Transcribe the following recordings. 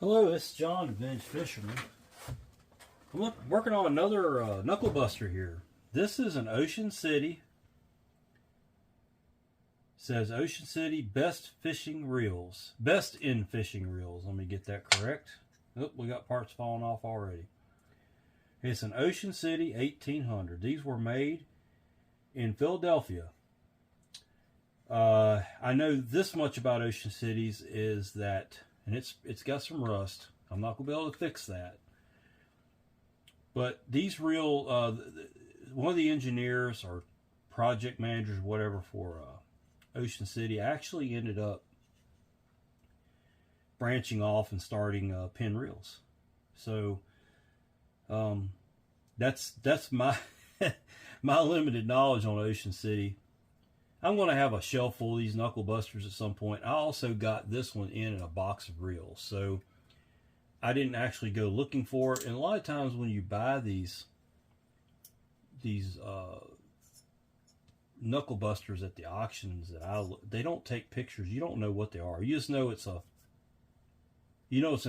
Hello, this is John, the Vintage Fisherman. I'm working on another knuckle buster here. This is an Ocean City. It says Ocean City Best Fishing Reels. Best in Fishing Reels. Let me get that correct. Oh, we got parts falling off already. It's an Ocean City 1800. These were made in Philadelphia. I know this much about Ocean Cities is that, and it's got some rust. I'm not going to be able to fix that. But these reel, one of the engineers or project managers, whatever, for Ocean City actually ended up branching off and starting pin reels. So that's my my limited knowledge on Ocean City. I'm going to have a shelf full of these knuckle busters at some point. I also got this one in a box of reels, so I didn't actually go looking for it. And a lot of times when you buy these knuckle busters at the auctions, they don't take pictures. You don't know what they are. You just know it's an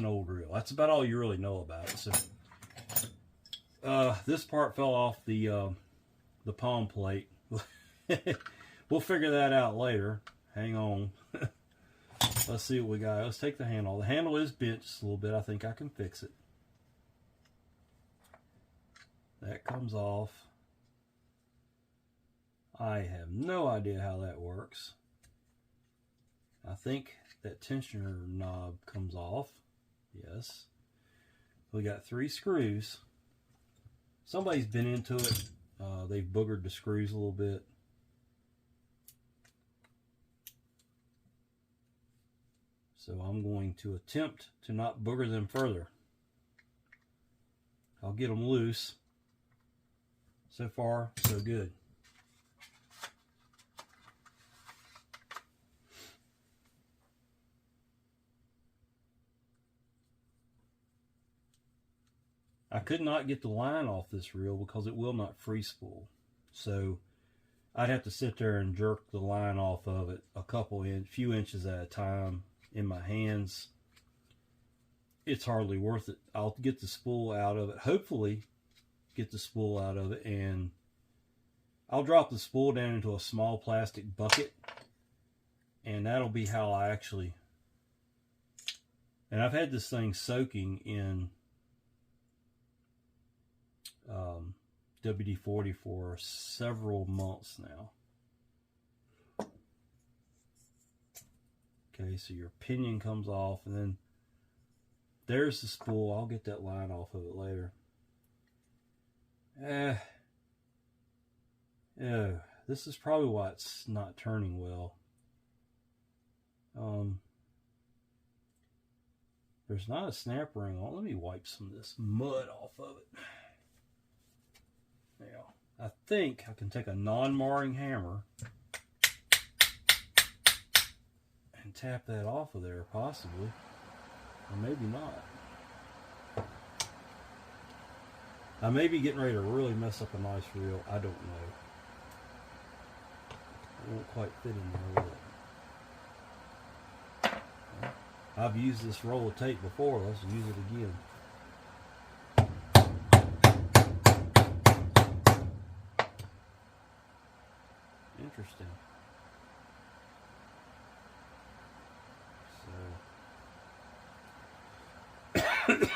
old reel. That's about all you really know about it. So this part fell off the palm plate. We'll figure that out later. Hang on. Let's see what we got. Let's take the handle. The handle is bent just a little bit. I think I can fix it. That comes off. I have no idea how that works. I think that tensioner knob comes off. Yes. We got 3 screws. Somebody's been into it. They've boogered the screws a little bit. So I'm going to attempt to not booger them further. I'll get them loose. So far, so good. I could not get the line off this reel because it will not free spool. So I'd have to sit there and jerk the line off of it a few inches at a time in my hands. It's hardly worth it. I'll get the spool out of it, hopefully get the spool out of it, and I'll drop the spool down into a small plastic bucket, and that'll be how I actually, and I've had this thing soaking in WD-40 for several months now. Okay, so your pinion comes off, and then there's the spool. I'll get that line off of it later. This is probably why it's not turning well. There's not a snap ring on. Let me wipe some of this mud off of it. Now, I think I can take a non-marring hammer and tap that off of there, possibly, or maybe not. I may be getting ready to really mess up a nice reel. I don't know. It won't quite fit in there, will it? Well, I've used this roll of tape before. Let's use it again. Interesting.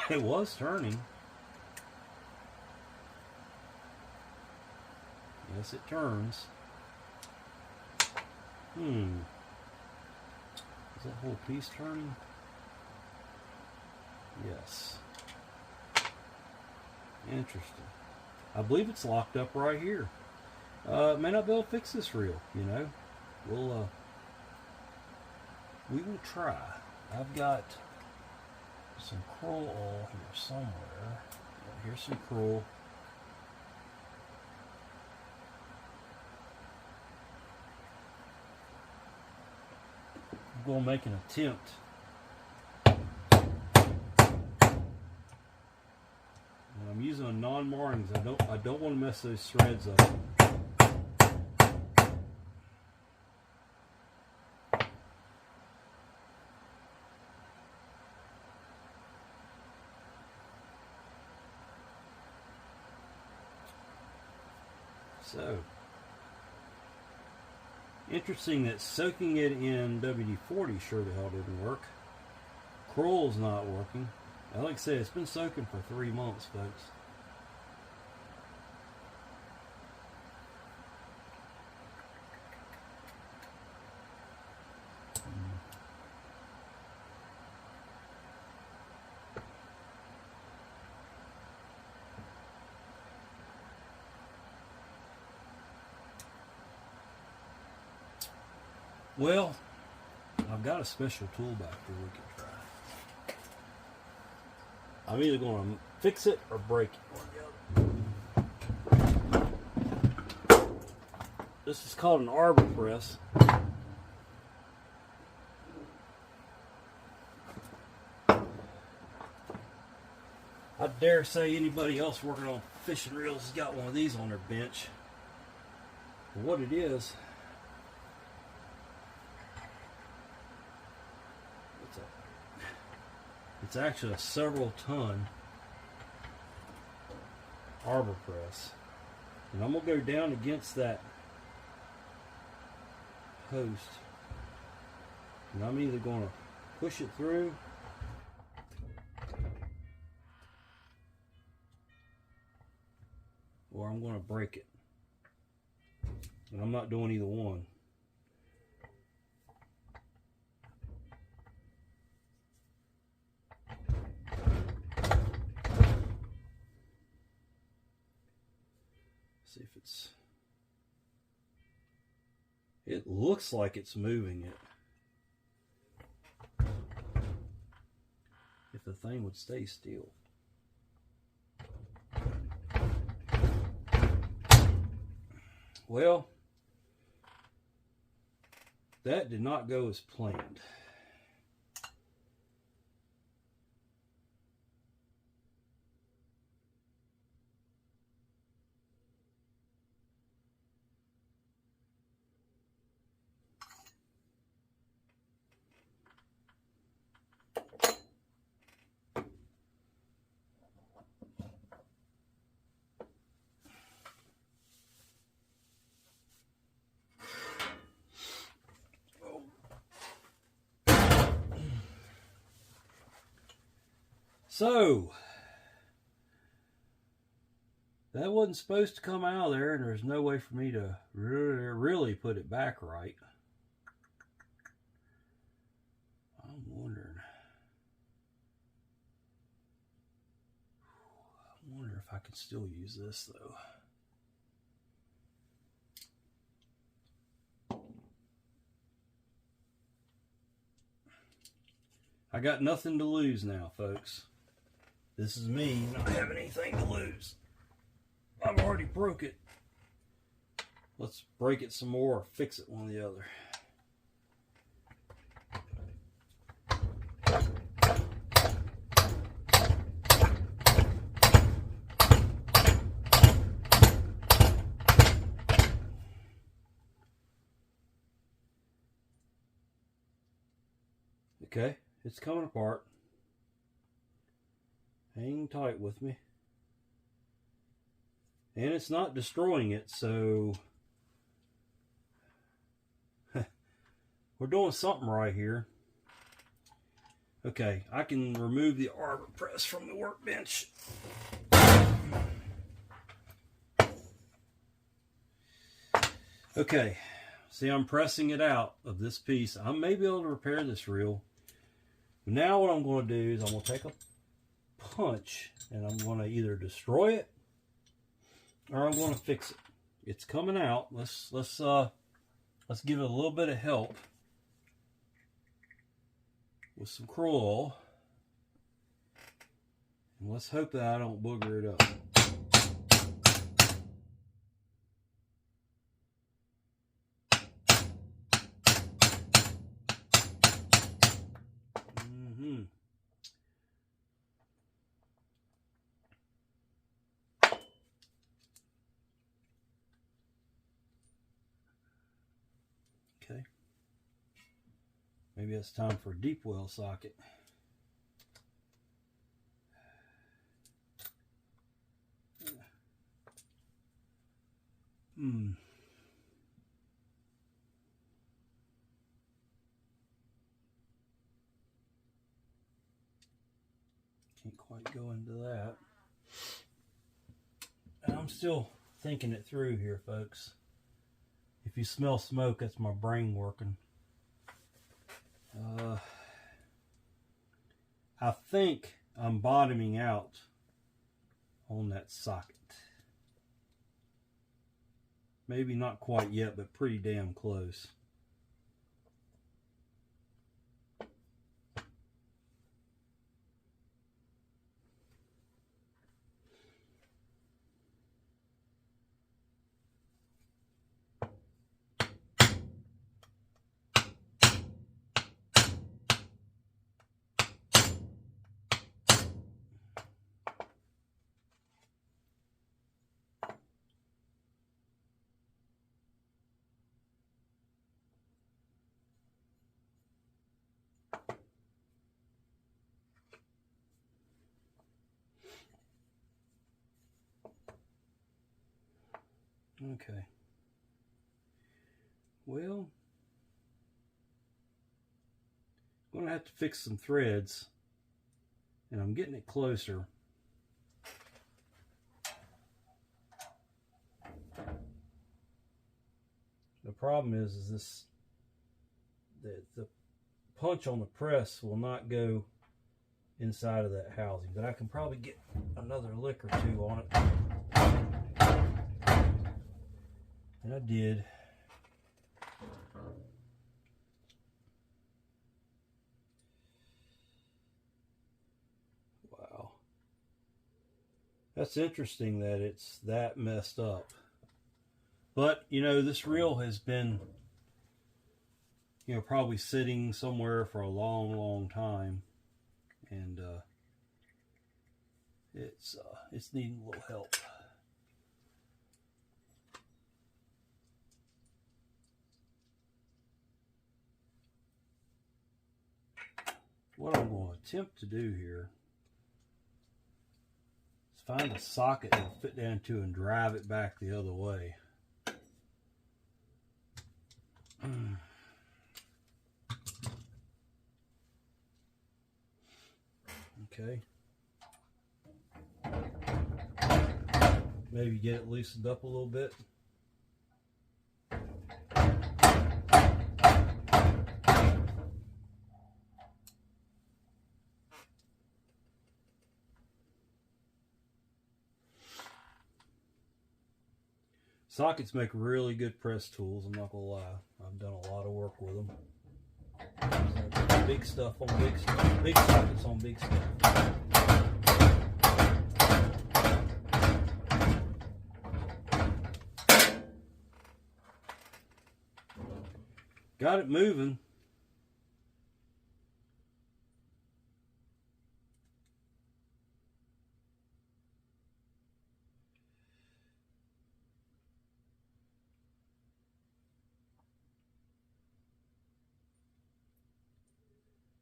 It was turning. Yes, it turns. Is that whole piece turning? Yes. Interesting. I believe it's locked up right here. May not be able to fix this reel, you know. We will try. I've got some Kroll oil here somewhere. Here's some Kroll. I'm going to make an attempt. And I'm using a non-marrings. I don't want to mess those threads up. So, interesting that soaking it in WD-40 sure the hell didn't work. Crowel's not working. Like I said, it's been soaking for 3 months, folks. Well, I've got a special tool back here we can try. I'm either going to fix it or break it. This is called an arbor press. I dare say anybody else working on fishing reels has got one of these on their bench. But what it is, it's actually a several ton arbor press. And I'm going to go down against that post. And I'm either going to push it through or I'm going to break it. And I'm not doing either one. See if it looks like it's moving it. If the thing would stay still. Well, that did not go as planned. So, that wasn't supposed to come out of there, and there's no way for me to really put it back right. I'm wondering if I could still use this, though. I got nothing to lose now, folks. This is me not having anything to lose. I've already broke it. Let's break it some more or fix it, one or the other. Okay, it's coming apart. Hang tight with me. And it's not destroying it, so we're doing something right here. Okay, I can remove the arbor press from the workbench. Okay, see, I'm pressing it out of this piece. I may be able to repair this reel. Now what I'm going to do is I'm going to take a punch and I'm going to either destroy it or I'm going to fix it. It's coming out. Let's give it a little bit of help with some Crowel, and let's hope that I don't booger it up. Okay. Maybe it's time for a deep well socket. Can't quite go into that. And I'm still thinking it through here, folks. If you smell smoke, that's my brain working. I think I'm bottoming out on that socket. Maybe not quite yet, but pretty damn close. Okay. Well, I'm going to have to fix some threads, and I'm getting it closer. The problem is this, the punch on the press will not go inside of that housing, but I can probably get another lick or two on it. And I did. Wow. That's interesting that it's that messed up. But, you know, this reel has been, you know, probably sitting somewhere for a long, long time. And it's needing a little help. What I'm going to attempt to do here is find a socket that'll fit down to and drive it back the other way. Okay. Maybe get it loosened up a little bit. Sockets make really good press tools, I'm not gonna lie. I've done a lot of work with them. So big stuff on big stuff. Big sockets on big stuff. Got it moving.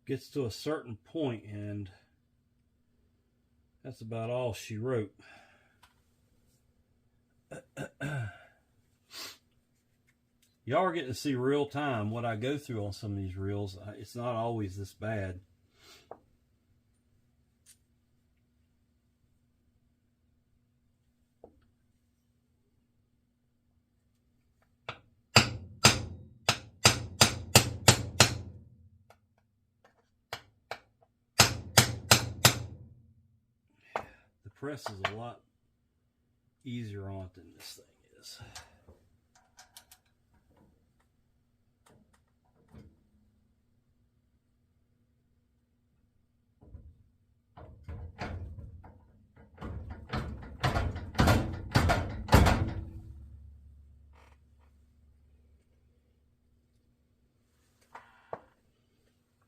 Gets to a certain point, and that's about all she wrote. Y'all are getting to see real time what I go through on some of these reels. It's not always this bad. The press is a lot easier on it than this thing is.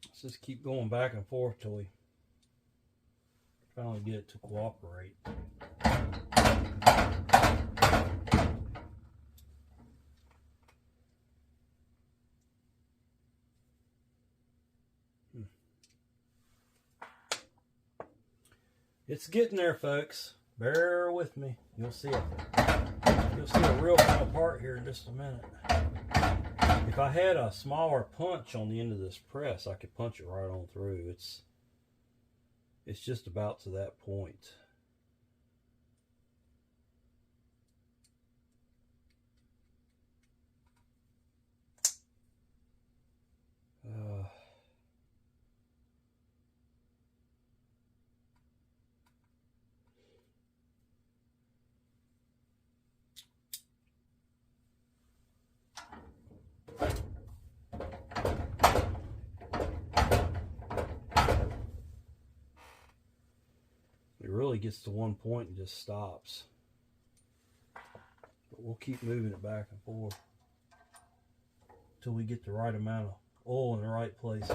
Let's just keep going back and forth till we finally get it to cooperate. It's getting there, folks. Bear with me. You'll see it. You'll see a reel come apart here in just a minute. If I had a smaller punch on the end of this press, I could punch it right on through. It's just about to that point. It really gets to one point and just stops. But we'll keep moving it back and forth until we get the right amount of oil in the right place.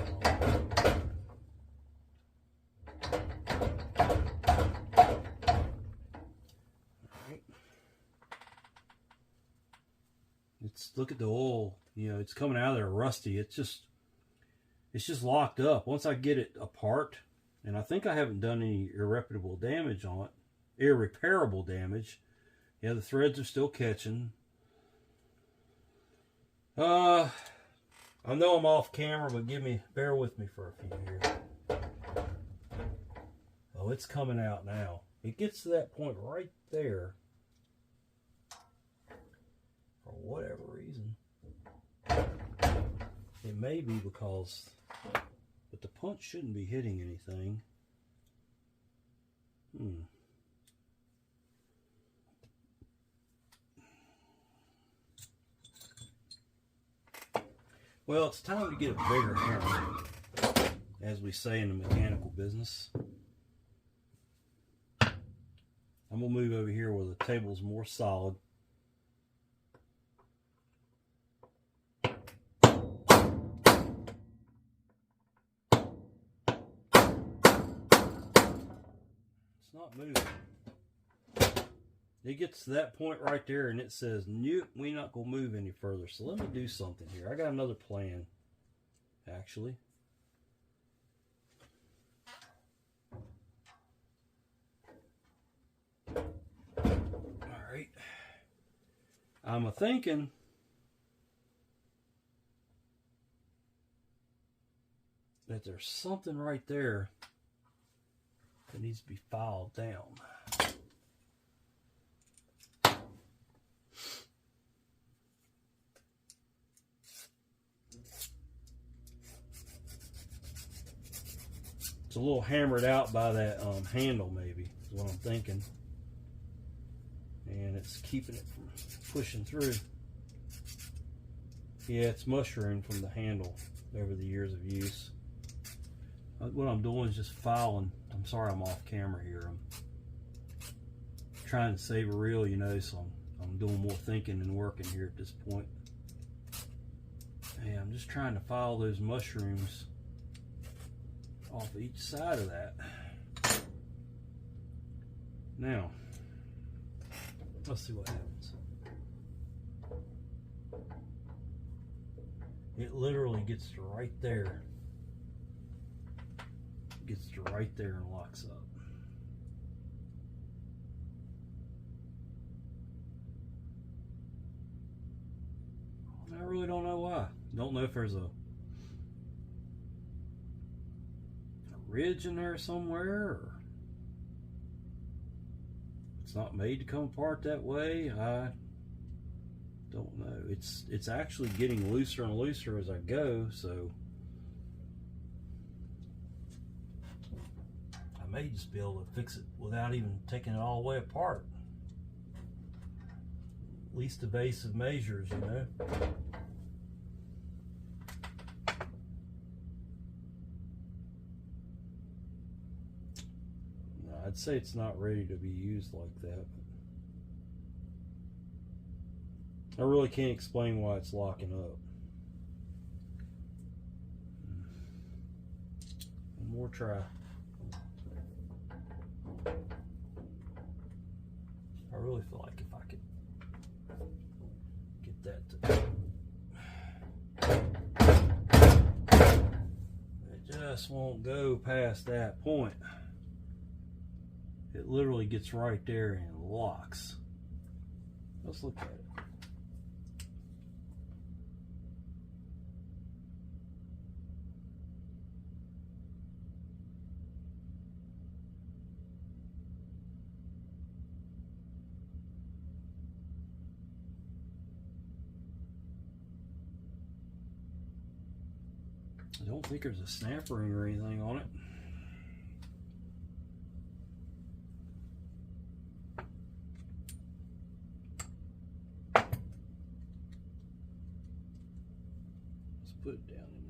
Look at the oil, you know, it's coming out of there rusty. It's just locked up. Once I get it apart, and I think I haven't done any irreparable damage on it. Irreparable damage. Yeah, the threads are still catching. I know I'm off camera, but bear with me for a few here. Oh, it's coming out now. It gets to that point right there. For whatever reason. It may be because, but the punch shouldn't be hitting anything. Well, it's time to get a bigger hammer, as we say in the mechanical business. I'm going to move over here where the table's more solid. Not moving. It gets to that point right there and it says, nope, we're not going to move any further. So let me do something here. I got another plan, actually. Alright. I'm thinking that there's something right there that needs to be filed down. It's a little hammered out by that handle, maybe, is what I'm thinking. And it's keeping it from pushing through. Yeah, it's mushroomed from the handle over the years of use. What I'm doing is just filing. I'm sorry I'm off camera here. I'm trying to save a reel, you know, so I'm doing more thinking and working here at this point. And I'm just trying to file those mushrooms off each side of that. Now, let's see what happens. It literally gets to right there. Gets to right there and locks up. I really don't know why. Don't know if there's a ridge in there somewhere, or it's not made to come apart that way. I don't know. It's actually getting looser and looser as I go, so I may just be able to fix it without even taking it all the way apart. Least evasive measures, you know. No, I'd say it's not ready to be used like that. I really can't explain why it's locking up. One more try. I really feel like if I could get that to... It just won't go past that point. It literally gets right there and locks. Let's look at it. I don't think there's a snap ring or anything on it. Let's put it down in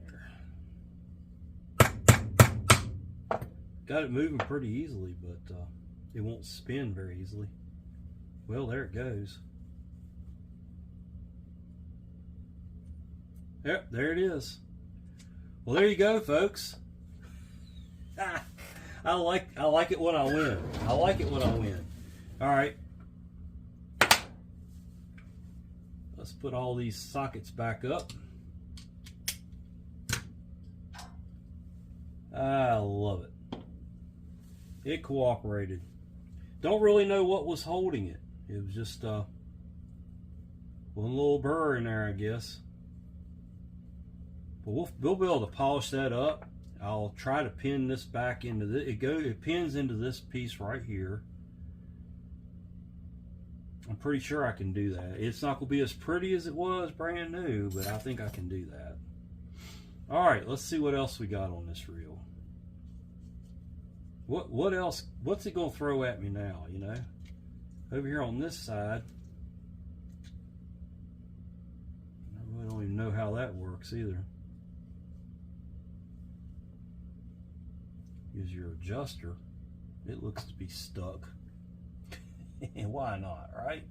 there. Got it moving pretty easily, but it won't spin very easily. Well, there it goes. Yep, there it is. Well, there you go, folks. I like it when I win. I like it when I win. All right. Let's put all these sockets back up. I love it. It cooperated. Don't really know what was holding it. It was just one little burr in there, I guess. But we'll be able to polish that up. I'll try to pin this back into this. It pins into this piece right here. I'm pretty sure I can do that. It's not going to be as pretty as it was brand new, but I think I can do that. All right, let's see what else we got on this reel. What else? What's it going to throw at me now, you know? Over here on this side, I really don't even know how that works either. Is your adjuster. It looks to be stuck. And why not, right?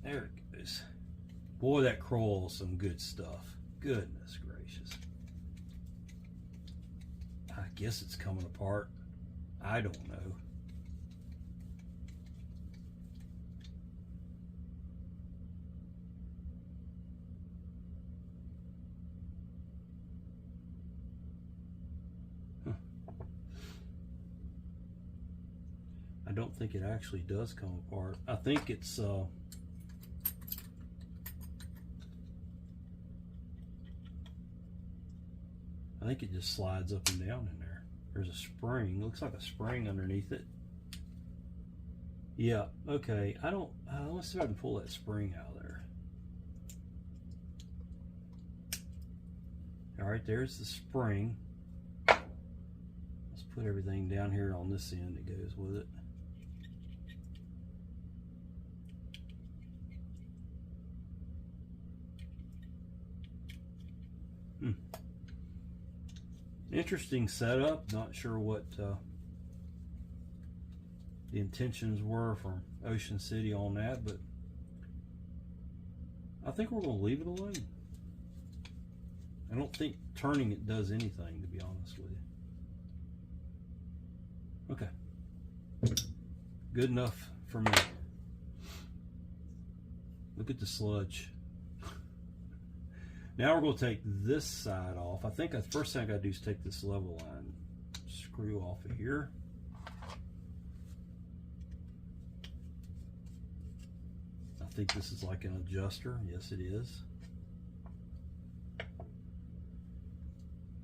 There it goes. Boy, that Kroll is some good stuff. Goodness gracious. I guess it's coming apart. I don't know. I don't think it actually does come apart. I think it's I think it just slides up and down in there. There's a spring. Looks like a spring underneath it. Yeah, okay. Let's see if I can pull that spring out of there. All right, there's the spring. Let's put everything down here on this end that goes with it. Interesting setup. Not sure what the intentions were from Ocean City on that, but I think we're going to leave it alone. I don't think turning it does anything, to be honest with you. Okay. Good enough for me. Look at the sludge. Now we're going to take this side off. I think the first thing I got to do is take this level line screw off of here. I think this is like an adjuster. Yes, it is.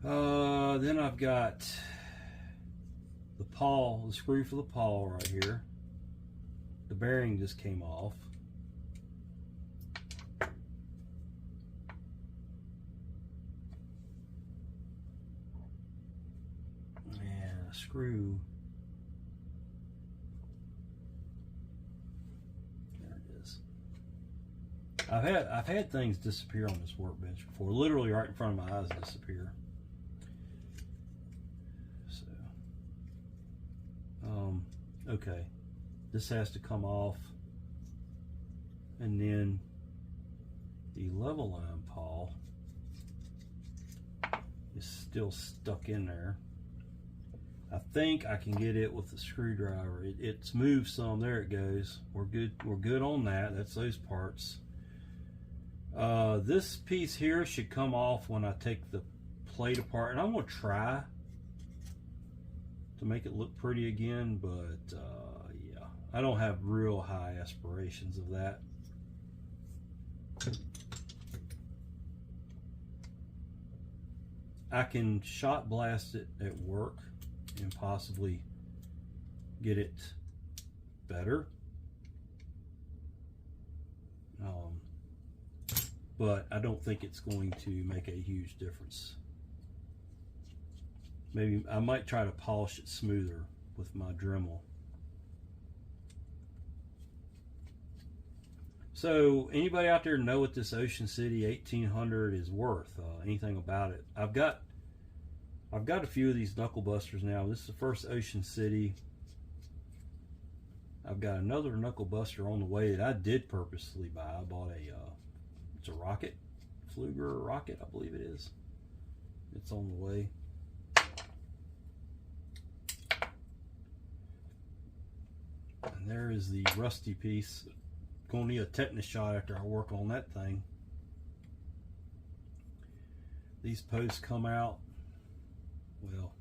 Then I've got the pawl, the screw for the pawl right here. The bearing just came off. Screw. There it is. I've had things disappear on this workbench before, literally right in front of my eyes disappear. So, okay, this has to come off, and then the level line pawl is still stuck in there. I think I can get it with the screwdriver. It's moved some. There it goes. We're good. We're good on that. That's those parts. This piece here should come off when I take the plate apart, and I'm going to try to make it look pretty again, but yeah, I don't have real high aspirations of that. I can shot blast it at work and possibly get it better, but I don't think it's going to make a huge difference. Maybe I might try to polish it smoother with my Dremel. So anybody out there know what this Ocean City 1800 is worth? Anything about it? I've got a few of these knuckle busters now. This is the first Ocean City. I've got another knuckle buster on the way that I did purposely buy. I bought it's a rocket, Fluger rocket, I believe it is. It's on the way. And there is the rusty piece. Gonna need a tetanus shot after I work on that thing. These posts come out, well,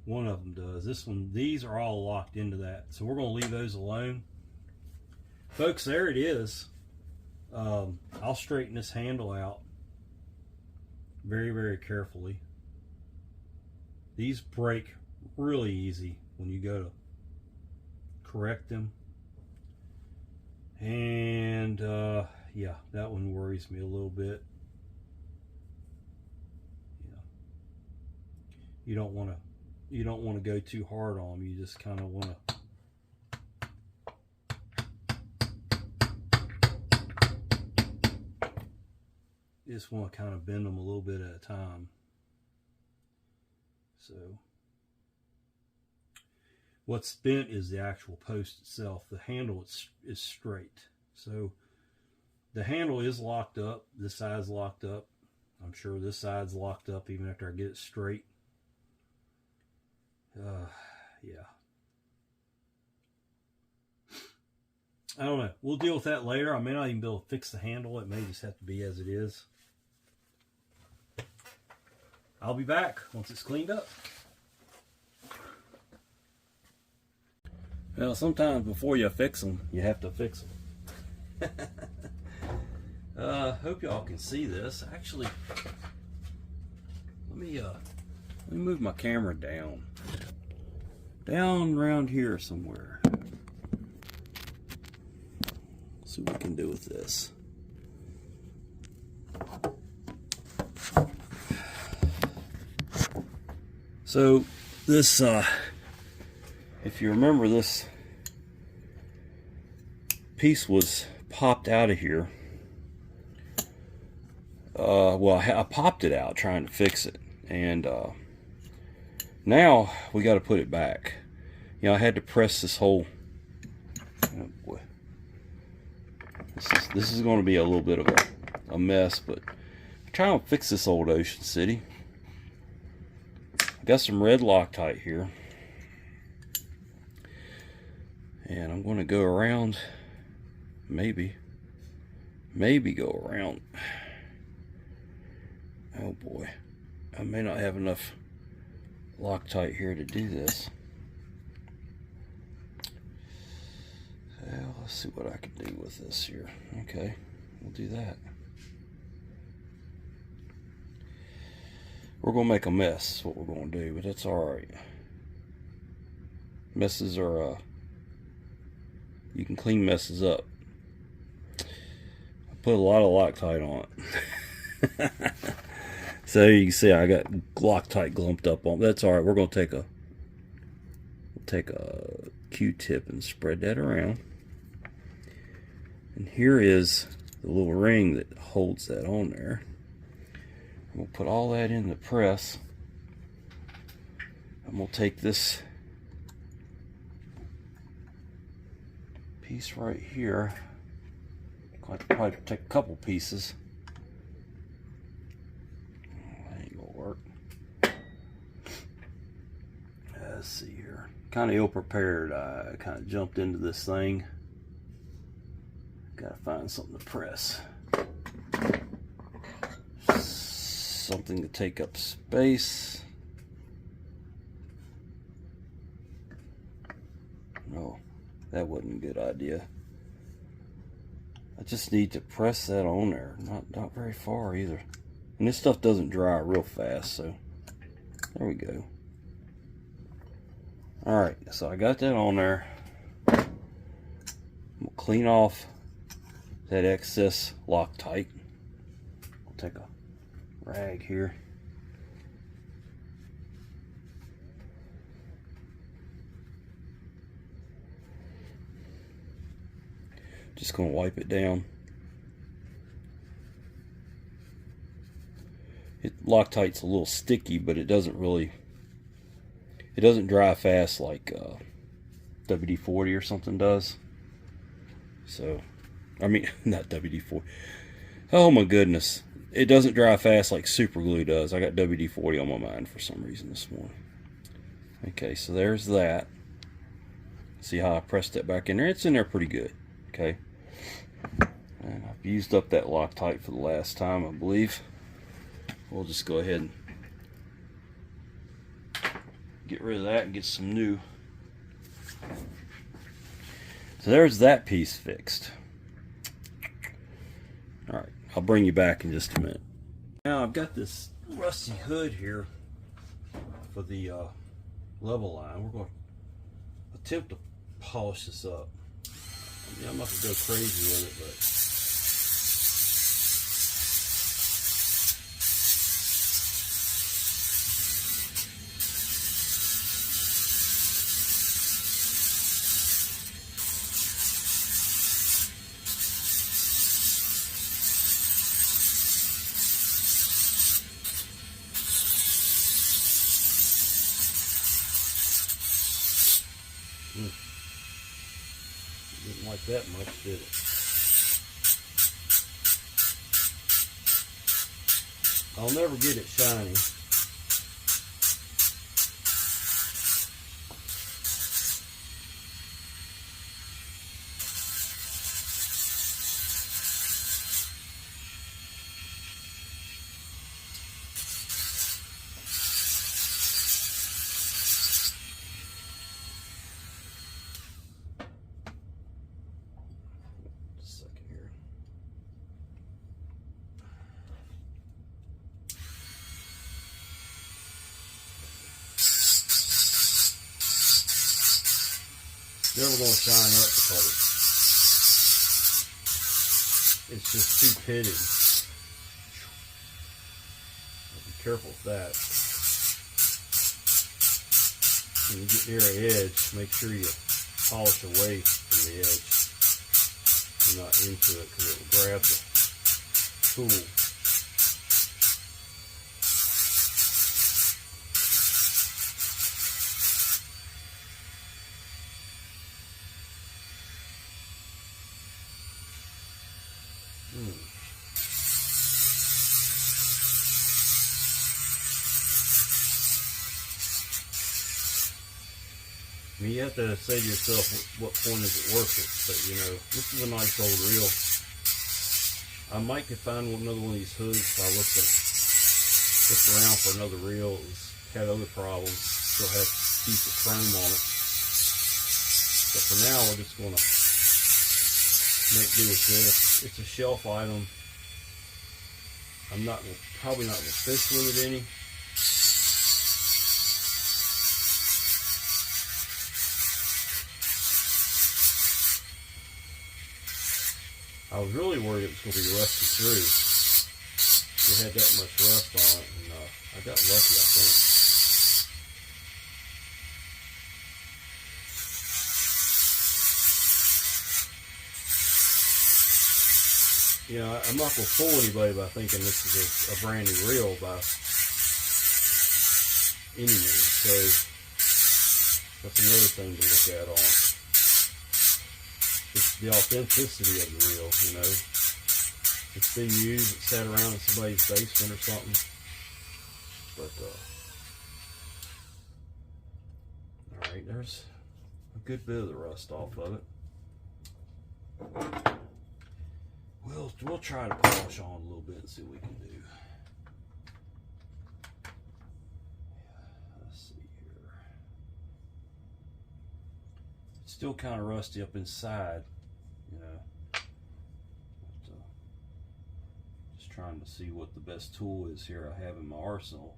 one of them does. This one, these are all locked into that, so we're gonna leave those alone. Folks, there it is. I'll straighten this handle out very, very carefully. These break really easy when you go to correct them. And yeah, that one worries me a little bit. Yeah, you don't want to go too hard on them. You just kind of want to kind of bend them a little bit at a time. So what's bent is the actual post itself. The handle is straight. So the handle is locked up. This side's locked up. I'm sure this side's locked up even after I get it straight. Yeah. I don't know. We'll deal with that later. I may not even be able to fix the handle. It may just have to be as it is. I'll be back once it's cleaned up. Well, sometimes before you fix them, you have to fix them. Hope y'all can see this. Actually, let me move my camera down around here somewhere. See what we can do with this. So this, if you remember, this piece was popped out of here. Well, I popped it out trying to fix it, and now we got to put it back. You know, I had to press this whole. Oh boy, this is going to be a little bit of a mess, but I'm trying to fix this old Ocean City. I got some red Loctite here, and I'm going to go around, maybe go around. Oh boy, I may not have enough Loctite here to do this. Well, let's see what I can do with this here. Okay, we'll do that. We're going to make a mess, is what we're going to do, but that's alright. Messes are, you can clean messes up. I put a lot of Loctite on it. So you can see I got Loctite glumped up on. That's alright. We're going to take a Q-tip and spread that around. And here is the little ring that holds that on there. We'll put all that in the press. And we'll take this piece right here. Probably take a couple pieces. That ain't gonna work. Let's see here. Kind of ill prepared. I kind of jumped into this thing. Gotta find something to press. something to take up space. No, that wasn't a good idea. I just need to press that on there. Not very far either. And this stuff doesn't dry real fast, so there we go. Alright, so I got that on there. I'm gonna clean off that excess Loctite. I'll take a rag here. Just gonna wipe it down. Loctite's a little sticky, but it doesn't dry fast like WD-40 or something does. So, I mean, not WD-40. Oh my goodness. It doesn't dry fast like super glue does. I got WD-40 on my mind for some reason this morning. Okay, so there's that. See how I pressed that back in there? It's in there pretty good. Okay. And I've used up that Loctite for the last time, I believe. We'll just go ahead and get rid of that and get some new. So there's that piece fixed. Alright, I'll bring you back in just a minute. Now I've got this rusty hood here for the level line. We're going to attempt to polish this up. I mean, I'm not going to go crazy with it, but didn't like that much, did it? I'll never get it shiny. Never going to shine up because it's just too pitted. Be careful with that. When you get near an edge, make sure you polish away from the edge and not into it, because it will grab the tool. I mean, you have to say to yourself, what point is it worth it? But you know, this is a nice old reel. I might could find another one of these hoods if I looked around for another reel. It's had other problems, still has decent chrome on it. But for now, we're just going to make do with this. It's a shelf item. I'm probably not going to fish with it any. I was really worried it was going to be rusted through. It had that much rust on it, and I got lucky, I think. You know, I'm not going to fool anybody by thinking this is a brand new reel by any means. So that's another thing to look at on it. It's the authenticity of the reel, you know. It's been used, it sat around in somebody's basement or something. But, alright, there's a good bit of the rust off of it. We'll try to polish on a little bit and see what we can do. Still kind of rusty up inside, you know. But, just trying to see what the best tool is here I have in my arsenal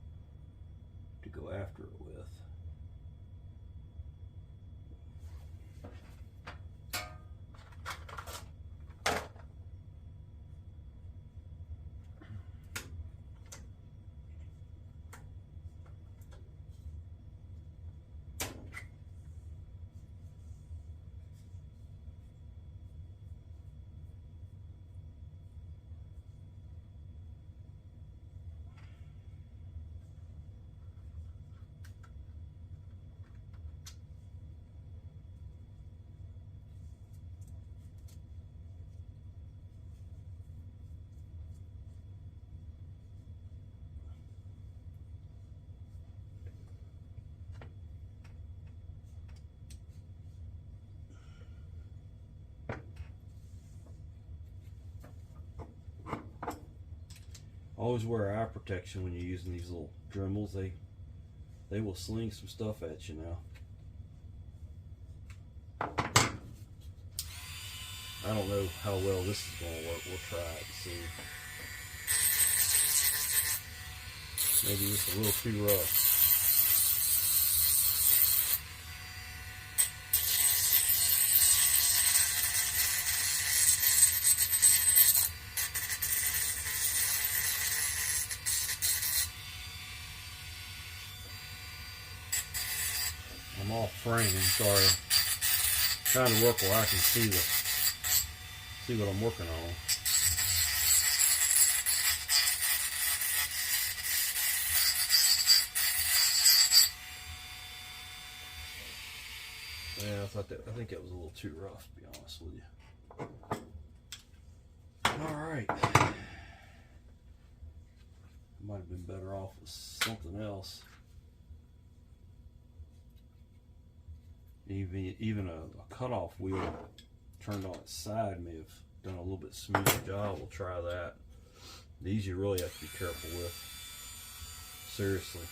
to go after it with. Always wear eye protection when you're using these little Dremels. They will sling some stuff at you now. I don't know how well this is going to work. We'll try it and see. Maybe just a little too rough. I'm off frame, I'm sorry. I'm trying to work where I can see what I'm working on. Yeah, I think that was a little too rough, to be honest with you. Alright. Might have been better off with something else. Even a cutoff wheel turned on its side may have done a little bit smoother job. We'll try that. These you really have to be careful with. Seriously.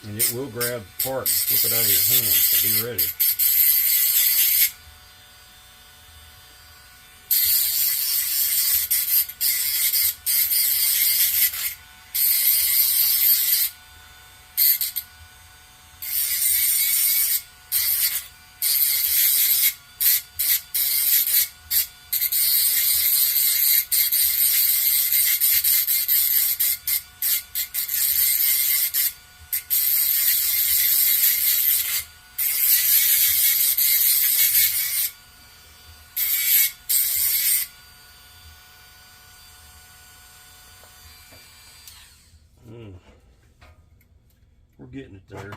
And it will grab the part and flip it out of your hand, so be ready. We're getting it there.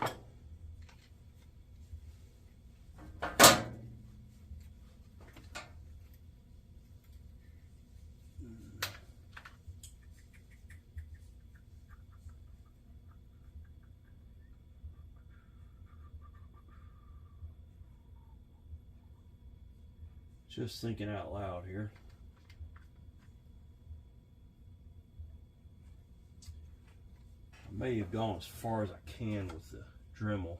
Just thinking out loud here. I may have gone as far as I can with the Dremel.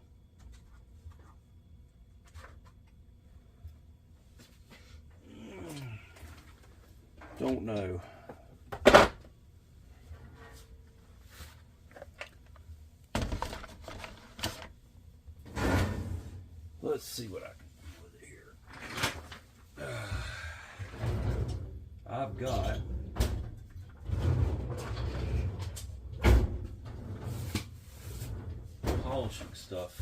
Don't know. Let's see what I can do with it here. I've got polishing stuff.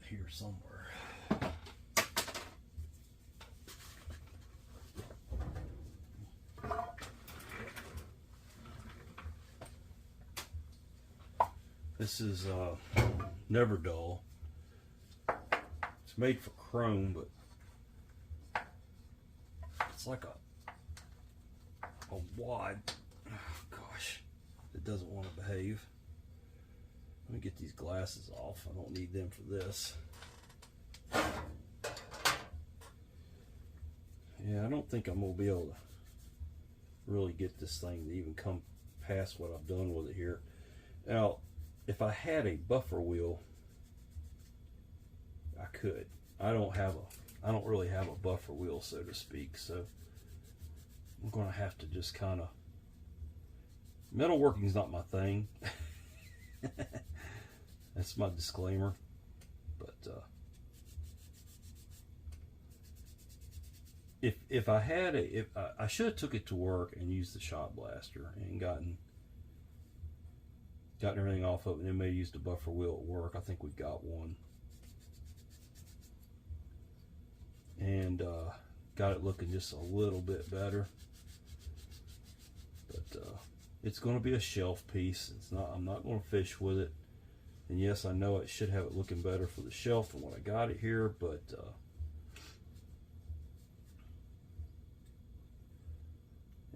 Here somewhere. This is Never Dull. It's made for chrome, but it's like a wad. Oh, gosh, it doesn't want to behave. Let me get these glasses off. I don't need them for this. Yeah, I don't think I'm going to be able to really get this thing to even come past what I've done with it here. Now, if I had a buffer wheel, I could. I don't really have a buffer wheel, so to speak, so I'm going to have to just kind of, metalworking is not my thing. That's my disclaimer. But if I had I should have took it to work and used the shot blaster and gotten everything off of it, and then maybe used a buffer wheel at work. I think we got one, and got it looking just a little bit better. But it's going to be a shelf piece. It's not. I'm not going to fish with it. And yes, I know it should have it looking better for the shelf than when I got it here, but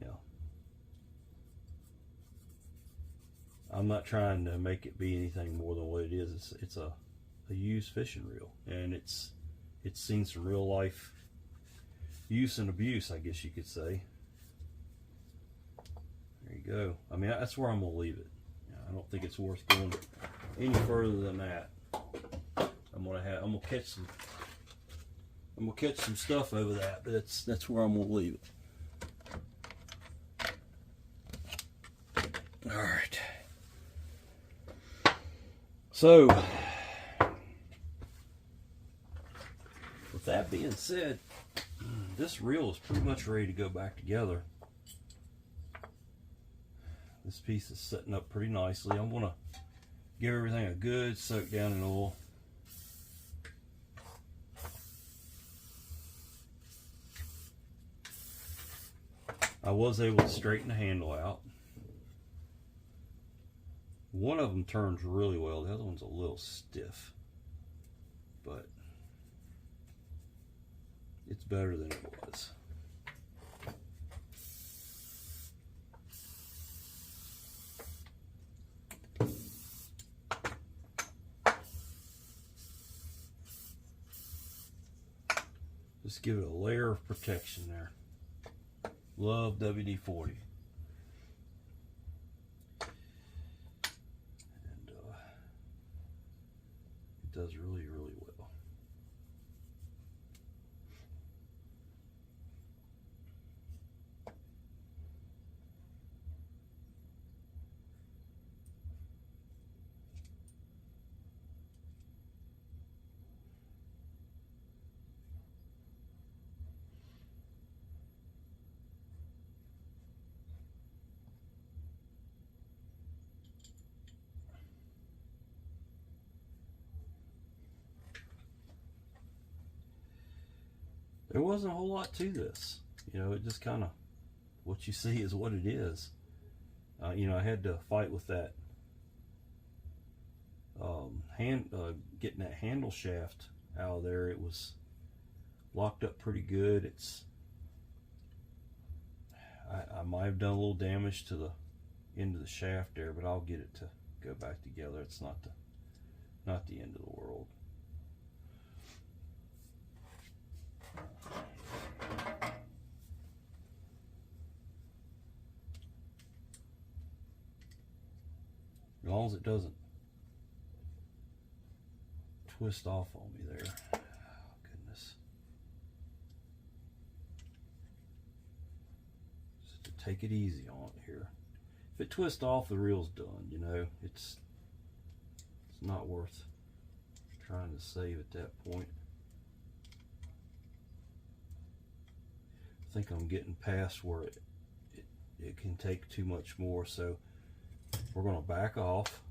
yeah, I'm not trying to make it be anything more than what it is. It's a used fishing reel, and it's seen some real life use and abuse, I guess you could say. There you go. I mean, that's where I'm gonna leave it. I don't think it's worth going any further than that. I'm gonna catch some stuff over that, but that's where I'm gonna leave it. All right. So, with that being said, this reel is pretty much ready to go back together. This piece is setting up pretty nicely. I'm gonna give everything a good soak down in oil. I was able to straighten the handle out. One of them turns really well, the other one's a little stiff, but it's better than it was. Just give it a layer of protection there. Love WD-40. And it does really, really well. There wasn't a whole lot to this. You know, it just kind of, what you see is what it is. You know, I had to fight with that getting that handle shaft out of there. It was locked up pretty good. I might have done a little damage to the end of the shaft there, but I'll get it to go back together. It's not the end of the world. As long as it doesn't twist off on me there. Oh, goodness. Just to take it easy on it here. If it twists off, the reel's done, you know. It's not worth trying to save at that point. I think I'm getting past where it can take too much more, so we're going to back off.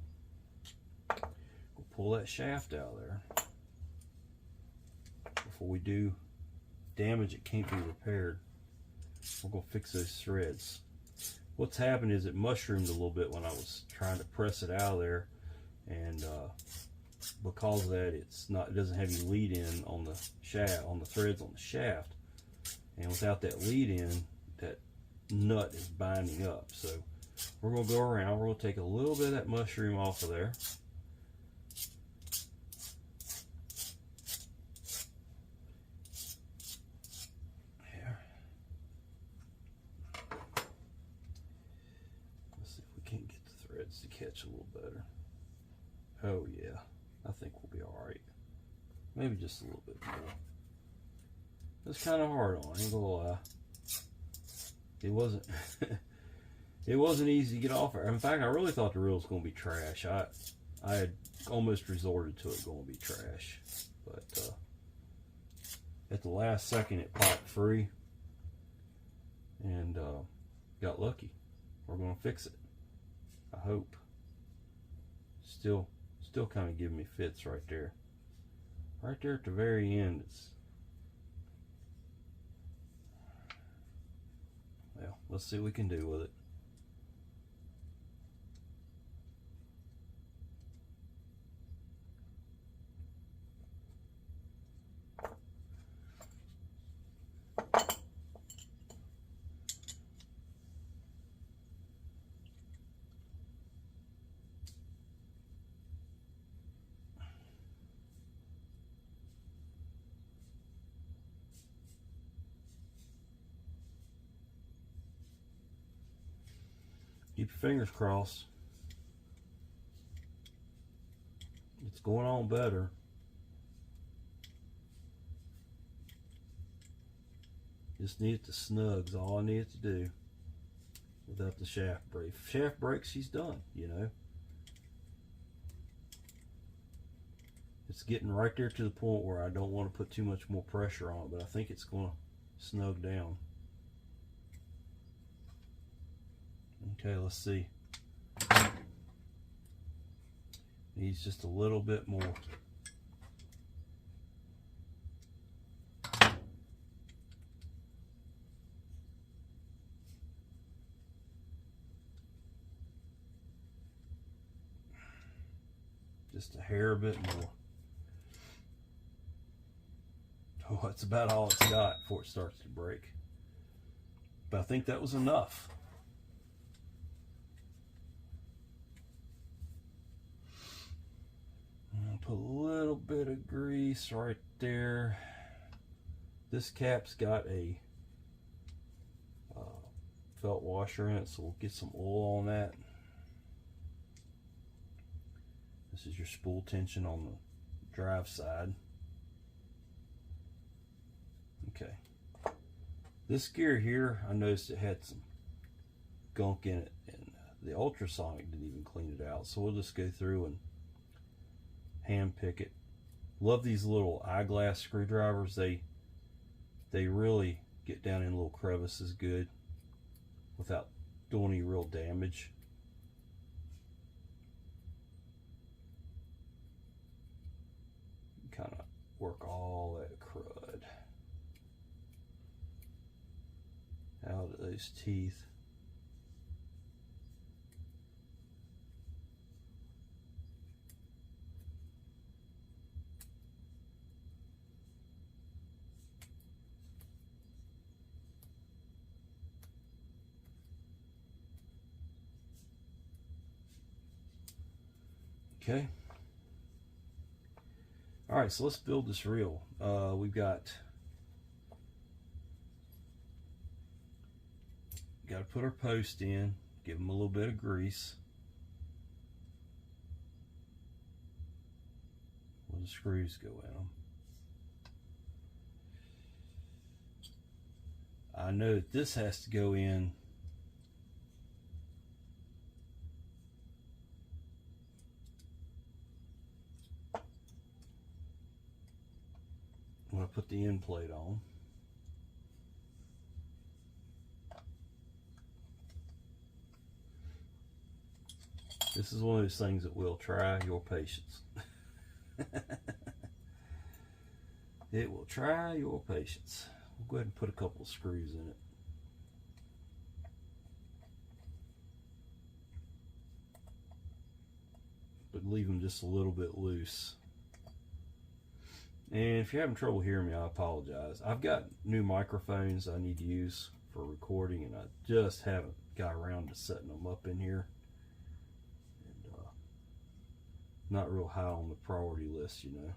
We'll pull that shaft out of there before we do damage that can't be repaired. We're going to fix those threads. What's happened is it mushroomed a little bit when I was trying to press it out of there, and because of that, it doesn't have any lead in on the shaft, on the threads on the shaft, and without that lead in, that nut is binding up. So we're going to go around, we're going to take a little bit of that mushroom off of there. There. Let's see if we can't get the threads to catch a little better. Oh yeah, I think we'll be all right. Maybe just a little bit more. It's kind of hard on, I ain't gonna lie. It wasn't it wasn't easy to get off there. In fact, I really thought the reel was going to be trash. I had almost resorted to it going to be trash, but at the last second it popped free, and got lucky. We're going to fix it, I hope. Still kind of giving me fits right there. Right there at the very end. Well, let's see what we can do with it. Keep your fingers crossed. It's going on better. Just need it to snug is all I need it to do without the shaft break. If shaft breaks, she's done, you know. It's getting right there to the point where I don't want to put too much more pressure on it, but I think it's going to snug down. Okay, let's see. Needs just a little bit more. Just a hair bit more. Oh, that's about all it's got before it starts to break. But I think that was enough. Put a little bit of grease right there. This cap's got a felt washer in it, so we'll get some oil on that. This is your spool tension on the drive side. Okay. This gear here, I noticed it had some gunk in it, and the ultrasonic didn't even clean it out. So we'll just go through and hand pick it. Love these little eyeglass screwdrivers. They really get down in little crevices good without doing any real damage. Kind of work all that crud out of those teeth. Okay. All right, so let's build this reel. We've got to put our post in, give them a little bit of grease. Where the screws go in them. I know that this has to go in when I put the end plate on. This is one of those things that will try your patience. It will try your patience. We'll go ahead and put a couple of screws in it. but leave them just a little bit loose. And if you're having trouble hearing me, I apologize. I've got new microphones I need to use for recording, and I just haven't got around to setting them up in here. And not real high on the priority list, you know.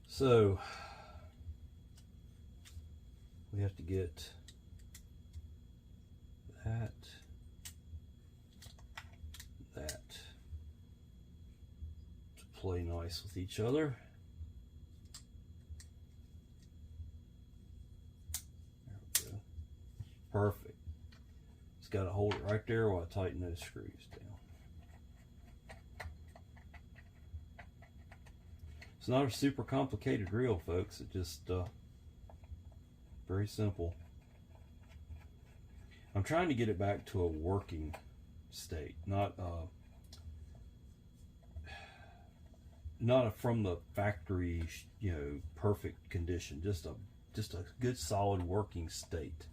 So we have to get that to play nice with each other. There we go. Perfect. Just got to hold it right there while I tighten those screws down. It's not a super complicated reel, folks. It just very simple. I'm trying to get it back to a working state, not from the factory, you know, perfect condition. Just a good solid working state.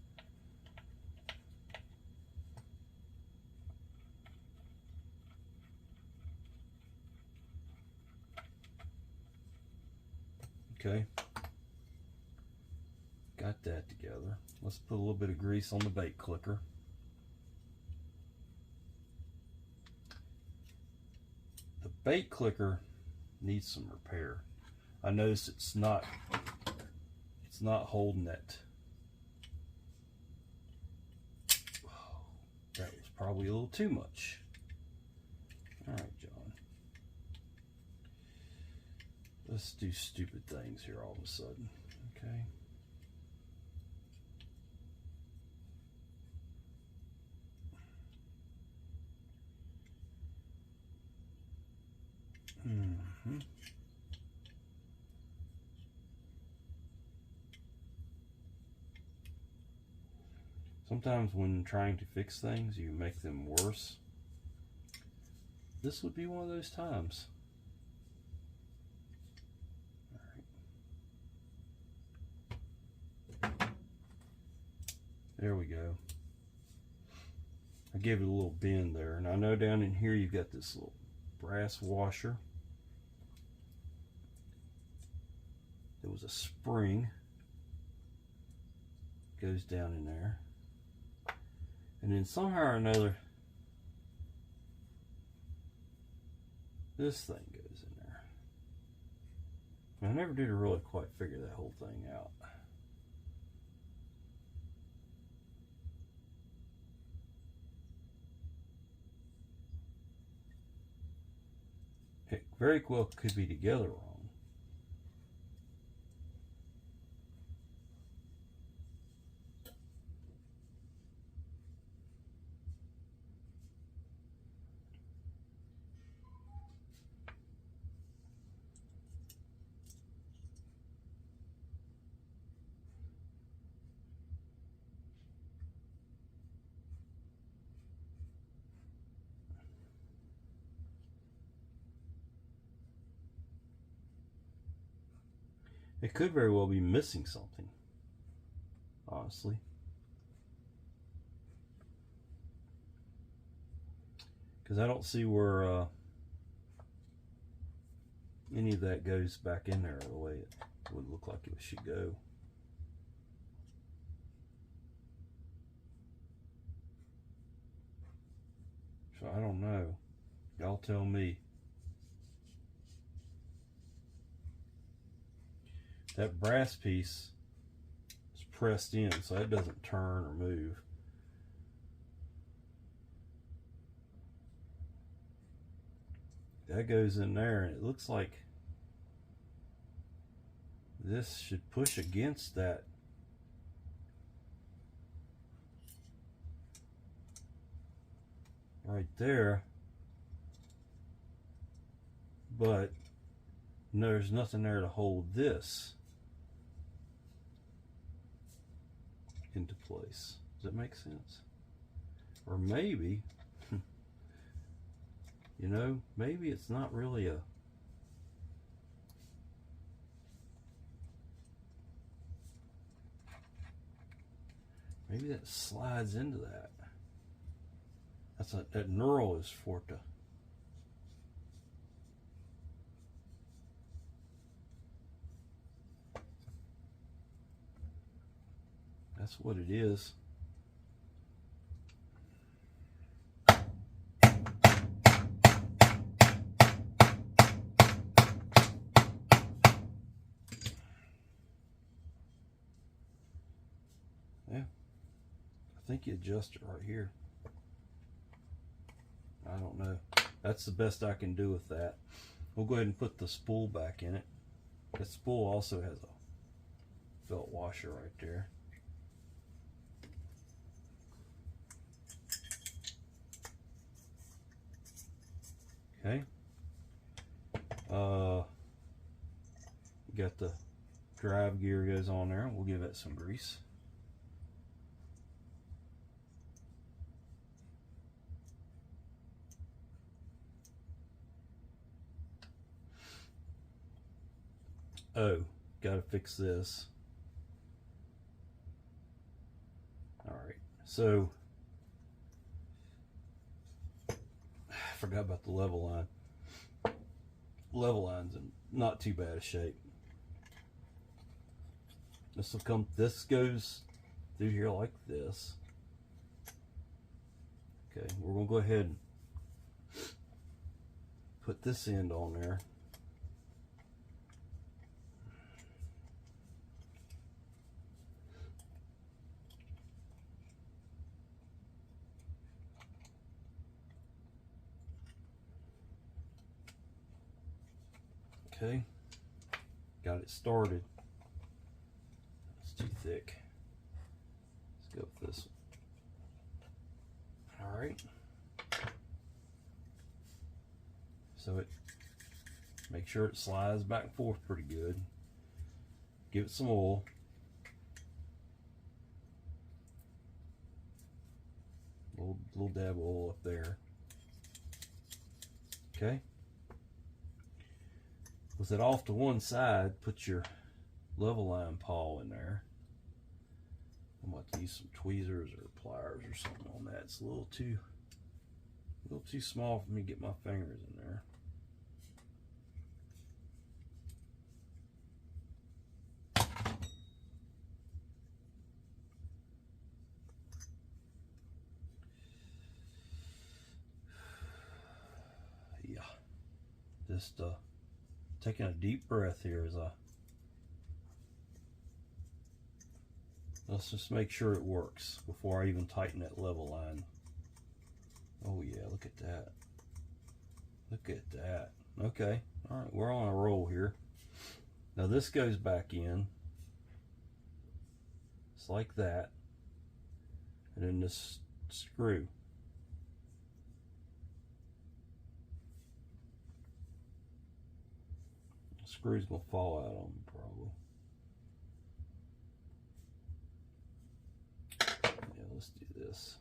Okay, got that together. Let's put a little bit of grease on the bait clicker. The bait clicker needs some repair. I noticed it's not holding it. Oh, that was probably a little too much. All right, John. Let's do stupid things here all of a sudden, okay? Sometimes when trying to fix things, you make them worse. This would be one of those times. There we go. I gave it a little bend there, and I know down in here you've got this little brass washer. There was a spring, goes down in there, and then somehow or another this thing goes in there. I never did really quite figure that whole thing out. It very well could be together wrong. It could very well be missing something, honestly. Because I don't see where any of that goes back in there the way it would look like it should go. So I don't know. Y'all tell me. That brass piece is pressed in so it doesn't turn or move. That goes in there, and it looks like this should push against that. Right there. But no, there's nothing there to hold this into place. Does that make sense? Or maybe, you know, maybe it's not really a Maybe that slides into that. That knurl is forte. That's what it is. Yeah, I think you adjust it right here. I don't know. That's the best I can do with that. We'll go ahead and put the spool back in it. The spool also has a felt washer right there. Okay. Got the drive gear goes on there. We'll give it some grease. Oh, gotta fix this. Alright, so I forgot about the level line. Level line's in not too bad a shape. This goes through here like this. Okay, we're gonna go ahead and put this end on there. Okay, got it started. It's too thick. Let's go with this one. All right. So make sure it slides back and forth pretty good. Give it some oil. Little dab of oil up there. Okay. With it off to one side, put your level line pawl in there. I'm going to use some tweezers or pliers or something on that. It's a little too small for me to get my fingers in there. Yeah, just taking a deep breath here as let's just make sure it works before I even tighten that level line. Oh yeah, look at that. Look at that. Okay, all right, we're on a roll here. Now this goes back in. It's like that. And then this screw. The screw's gonna fall out on me probably. Yeah, let's do this.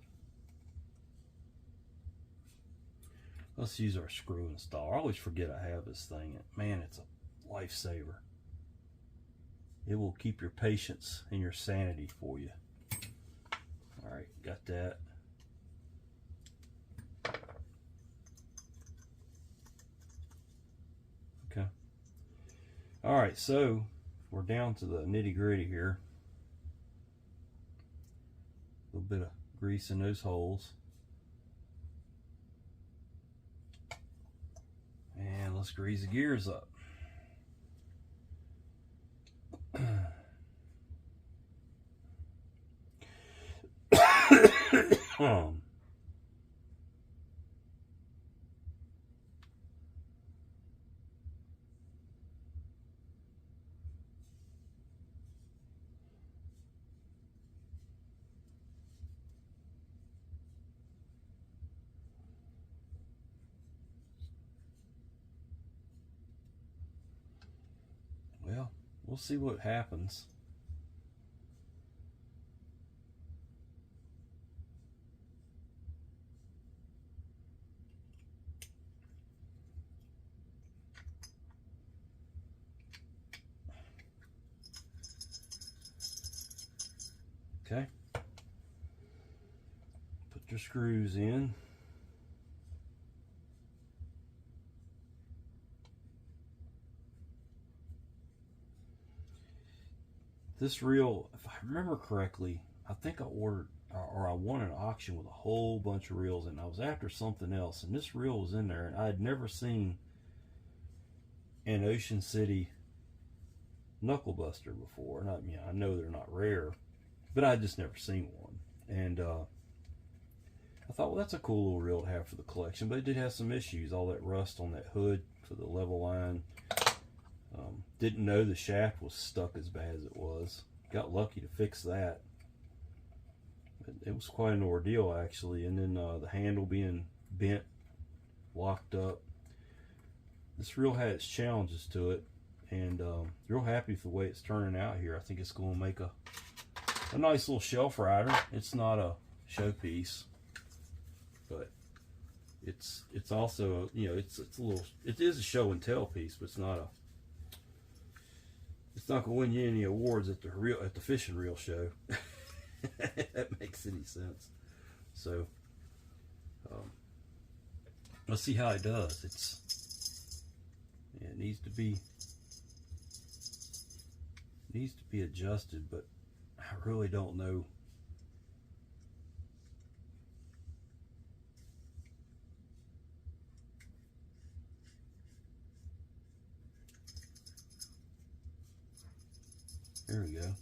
Let's use our screw installer. I always forget I have this thing. Man, it's a lifesaver. It will keep your patience and your sanity for you. All right, got that. Okay. All right, so we're down to the nitty-gritty here. A little bit of grease in those holes. And let's grease the gears up. Well, we'll see what happens. Okay. your screws in. This reel, if I remember correctly, I think I ordered or I won an auction with a whole bunch of reels, and I was after something else, and this reel was in there, and I had never seen an Ocean City knuckle buster before. And I know they're not rare, but I just never seen one. And I thought, well, that's a cool little reel to have for the collection, but it did have some issues. All that rust on that hood for the level line. Didn't know the shaft was stuck as bad as it was. Got lucky to fix that. It was quite an ordeal, actually. And then the handle being bent, locked up. This reel had its challenges to it, and real happy with the way it's turning out here. I think it's going to make a nice little shelf rider. It's not a showpiece, but it's also, you know, it is a show and tell piece, but it's not going to win you any awards at the fishing reel show. If that makes any sense. So let's see how it does. It needs to be adjusted, but I really don't know. There we go.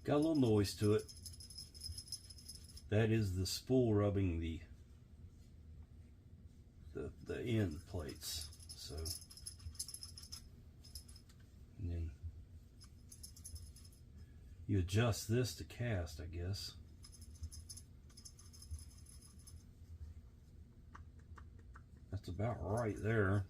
Got a little noise to it. That is the spool rubbing the end plates. So, and then you adjust this to cast, I guess. That's about right there.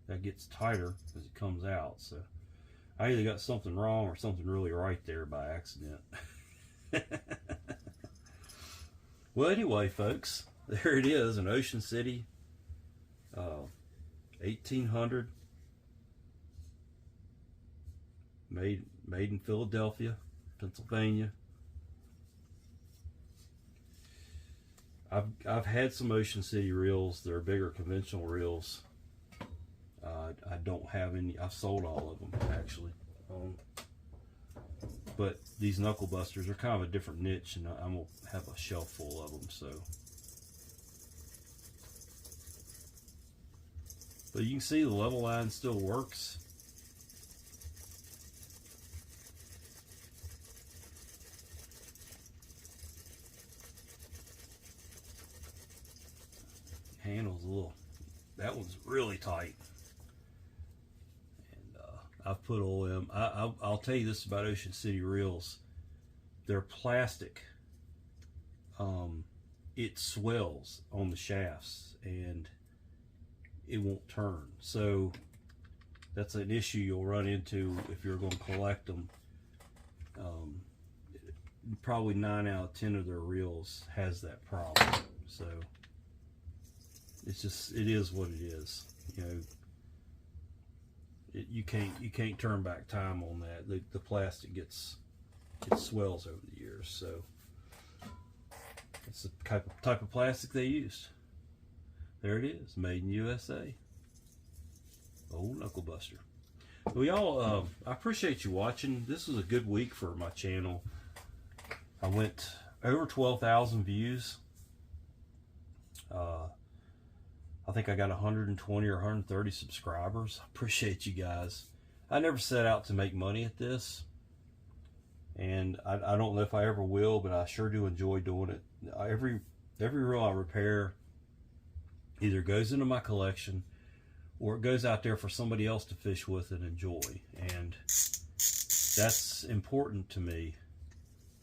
That gets tighter as it comes out. So I either got something wrong or something really right there by accident. Well, anyway, folks, there it is, an Ocean City 1800 made in Philadelphia, Pennsylvania. I've had some Ocean City reels. They're bigger conventional reels. I don't have any. I've sold all of them, actually. But these knuckle busters are kind of a different niche, and I'm going to have a shelf full of them. So, but you can see the level line still works. Handle's a little, that one's really tight. I've put all them. I'll tell you this about Ocean City reels. They're plastic. It swells on the shafts and it won't turn. So that's an issue you'll run into if you're going to collect them. Probably 9 out of 10 of their reels has that problem. So it's just, it is what it is. You know, you can't turn back time on that. The plastic it swells over the years. So it's the type of plastic they used. There it is, made in USA. Old knuckle buster. Well, y'all, I appreciate you watching. This was a good week for my channel. I went over 12,000 views. I think I got 120 or 130 subscribers. I appreciate you guys. I never set out to make money at this, and I don't know if I ever will, but I sure do enjoy doing it. Every reel I repair either goes into my collection or it goes out there for somebody else to fish with and enjoy, and that's important to me,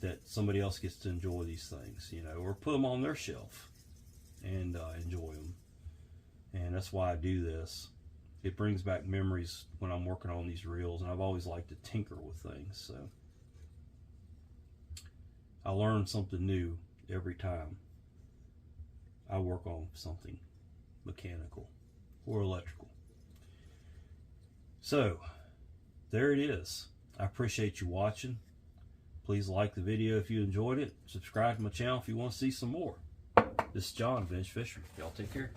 that somebody else gets to enjoy these things, you know, or put them on their shelf and enjoy them. And that's why I do this. It brings back memories when I'm working on these reels, and I've always liked to tinker with things. So I learn something new every time I work on something mechanical or electrical. So, there it is. I appreciate you watching. Please like the video if you enjoyed it. Subscribe to my channel if you want to see some more. This is John, Vintage Fishery. Y'all take care.